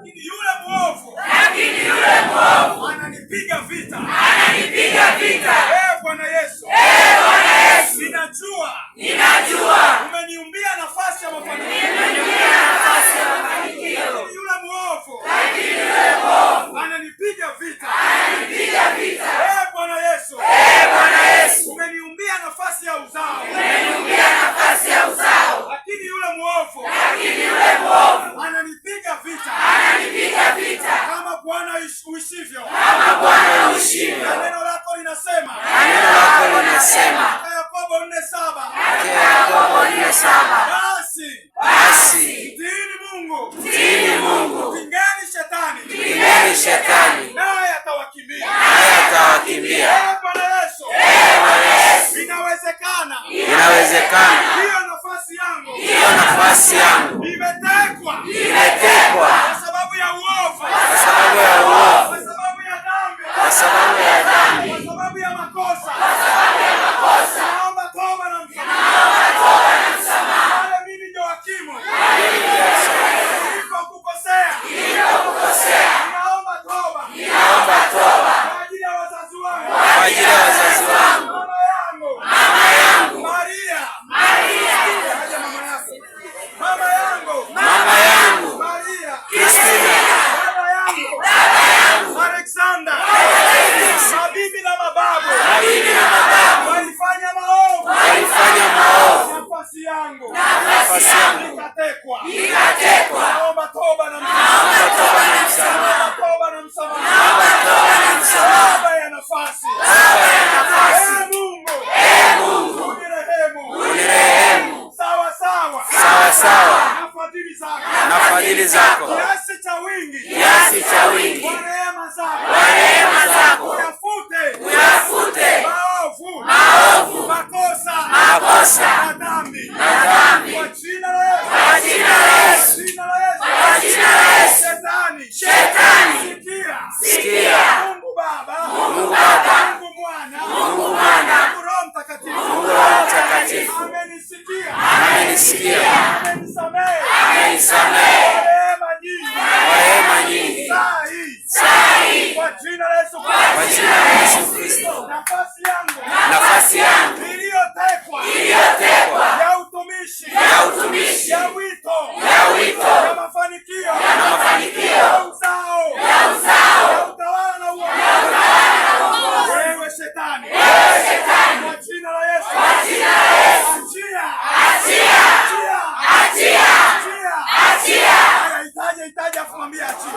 lakini yule mwovu ananipiga vita. Bwana Yesu, ninajua umeniumbia nafasi ya mafanikio. Yule mwovu ananipiga vita. Bwana Yesu, umeniumbia nafasi ya uzao. Lakini yule mwovu ananipiga vita. Kama Bwana uishivyo. Neno lako linasema Yakobo 4:7. Basi mtiini Mungu, mpingeni shetani, naye atawakimbia. Bwana Yesu, inawezekana hiyo nafasi yangu imetekwa kwa sababu ya uovu, kwa sababu ya dhambi, kwa sababu ya makosa. Naomba toba na msamaha. Wale mimi ndio hakimu nilikokukosea. Naomba toba kwa ajili ya wazazi wangu, mama yangu Maria, mama yangu Maria, Kristina, baba yangu Alexander, mabibi na mababu walifanya maovu. Nafasi yangu ikatekwa. Naomba toba na msamaha. Baba ya nafasi. Mungu, unirehemu sawa na fadhili zako, kiasi cha wingi kwa rehema zako, uyafute maovu, makosa na dhambi. Kwa jina la Yesu. Shetani, sikia. Mungu Baba, Mungu Mwana, Mungu Roho Mtakatifu amenisikia, amenisamehe kwa rehema nyingi. Saa hii kwa jina la Yesu Kristo, nafasi yangu iliyotekwa ya utumishi, ya wito, ya mafanikio, ya uzao, ya utawala na uongozi. Wewe Shetani, kwa jina la Yesu, achia. Haya, itaje afu mwambie achia.